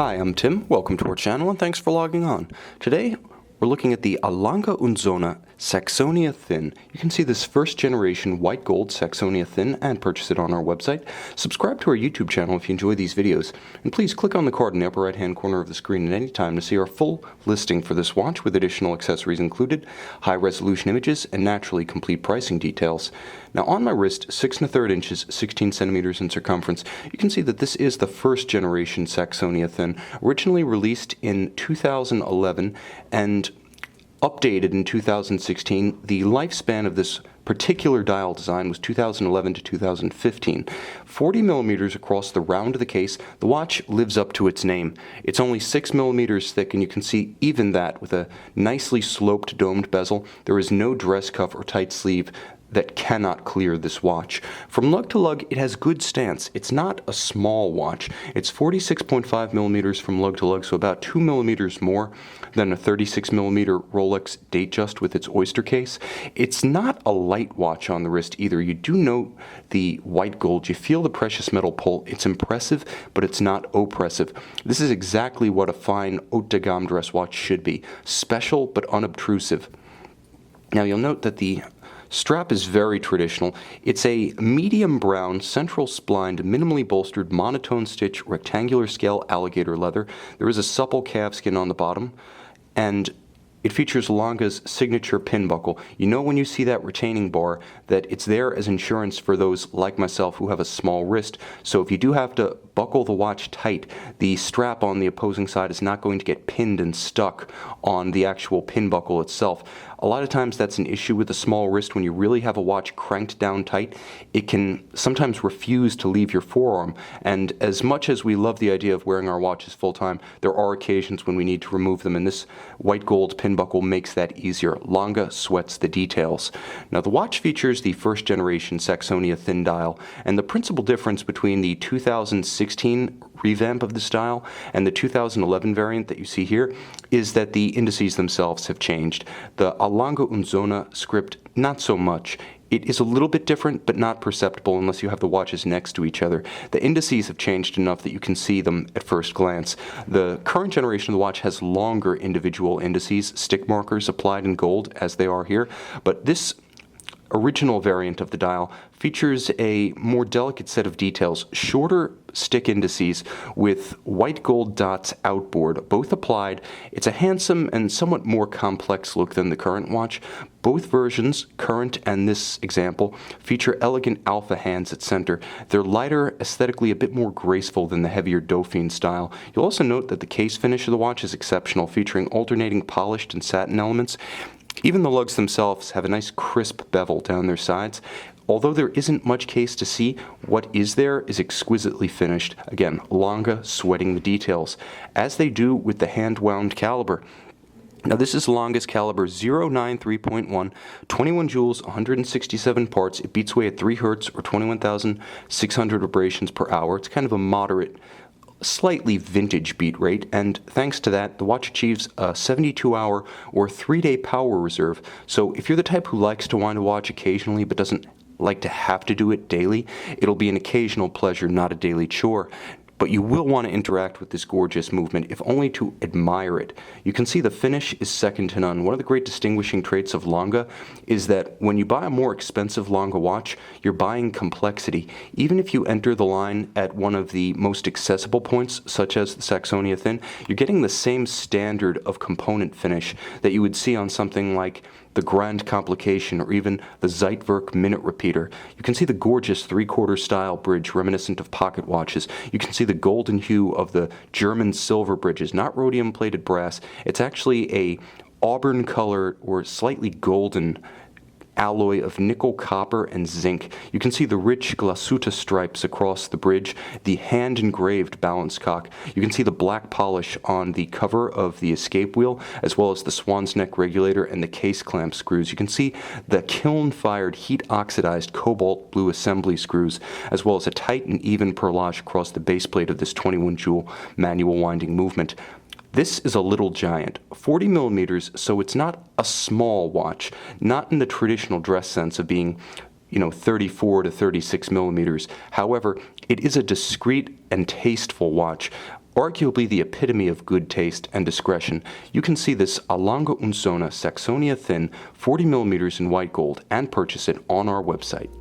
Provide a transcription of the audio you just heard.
Hi, I'm Tim. Welcome to our channel and thanks for logging on. Today we're looking at the Lange Sohne Saxonia Thin. You can see this first generation white gold Saxonia Thin and purchase it on our website. Subscribe to our YouTube channel if you enjoy these videos. And please click on the card in the upper right hand corner of the screen at any time to see our full listing for this watch with additional accessories included, high resolution images, and naturally complete pricing details. Now on my wrist, 6 1/3 inches, 16 centimeters in circumference, you can see that this is the first generation Saxonia Thin, originally released in 2011 and updated in 2016. The lifespan of this particular dial design was 2011 to 2015. 40 millimeters across the round of the case. The watch lives up to its name. It's only 6 millimeters thick, and you can see even that with a nicely sloped domed bezel. There is no dress cuff or tight sleeve that cannot clear this watch. From lug to lug, it has good stance. It's not a small watch. It's 46.5 millimeters from lug to lug, so about 2 millimeters more than a 36 millimeter Rolex Datejust with its oyster case. It's not a light watch on the wrist either. You do note the white gold. You feel the precious metal pull. It's impressive, but it's not oppressive. This is exactly what a fine haute de gamme dress watch should be. Special, but unobtrusive. Now you'll note that the strap is very traditional. It's a medium brown, central splined, minimally bolstered, monotone stitch, rectangular scale alligator leather. There is a supple calfskin on the bottom, and it features Lange's signature pin buckle. You know when you see that retaining bar that it's there as insurance for those like myself who have a small wrist. So if you do have to buckle the watch tight, the strap on the opposing side is not going to get pinned and stuck on the actual pin buckle itself. A lot of times that's an issue with a small wrist. When you really have a watch cranked down tight, it can sometimes refuse to leave your forearm. And as much as we love the idea of wearing our watches full time, there are occasions when we need to remove them, and this white gold pin buckle makes that easier. Lange sweats the details. Now the watch features the first generation Saxonia Thin dial, and the principal difference between the 2016 revamp of this dial and the 2011 variant that you see here is that the indices themselves have changed. The Lange Sohne script, not so much. It is a little bit different, but not perceptible unless you have the watches next to each other. The indices have changed enough that you can see them at first glance. The current generation of the watch has longer individual indices, stick markers applied in gold, as they are here, but this original variant of the dial features a more delicate set of details, shorter stick indices with white gold dots outboard, both applied. It's a handsome and somewhat more complex look than the current watch. Both versions, current and this example, feature elegant alpha hands at center. They're lighter, aesthetically a bit more graceful than the heavier Dauphine style. You'll also note that the case finish of the watch is exceptional, featuring alternating polished and satin elements. Even the lugs themselves have a nice crisp bevel down their sides. Although there isn't much case to see, what is there is exquisitely finished. Again, Lange sweating the details, as they do with the hand-wound caliber. Now this is Lange's caliber 093.1, 21 joules, 167 parts. It beats away at 3 Hz or 21,600 vibrations per hour. It's kind of a moderate, slightly vintage beat rate, and thanks to that, the watch achieves a 72-hour or 3-day power reserve. So if you're the type who likes to wind a watch occasionally but doesn't like to have to do it daily, it'll be an occasional pleasure, not a daily chore. But you will want to interact with this gorgeous movement, if only to admire it. You can see the finish is second to none. One of the great distinguishing traits of Lange is that when you buy a more expensive Lange watch, you're buying complexity. Even if you enter the line at one of the most accessible points, such as the Saxonia Thin, you're getting the same standard of component finish that you would see on something like the Grand Complication or even the Zeitwerk Minute Repeater. You can see the gorgeous 3/4 style bridge reminiscent of pocket watches. You can see the golden hue of the German silver bridges, not rhodium plated brass. It's actually a auburn color or slightly golden alloy of nickel, copper, and zinc. You can see the rich glasuta stripes across the bridge, the hand-engraved balance cock. You can see the black polish on the cover of the escape wheel, as well as the swan's neck regulator and the case clamp screws. You can see the kiln-fired, heat-oxidized cobalt blue assembly screws, as well as a tight and even perlage across the base plate of this 21 joule manual winding movement. This is a little giant, 40 millimeters, so it's not a small watch, not in the traditional dress sense of being, 34 to 36 millimeters. However, it is a discreet and tasteful watch. arguably the epitome of good taste and discretion, you can see this Lange Sohne Saxonia Thin 40mm in white gold and purchase it on our website.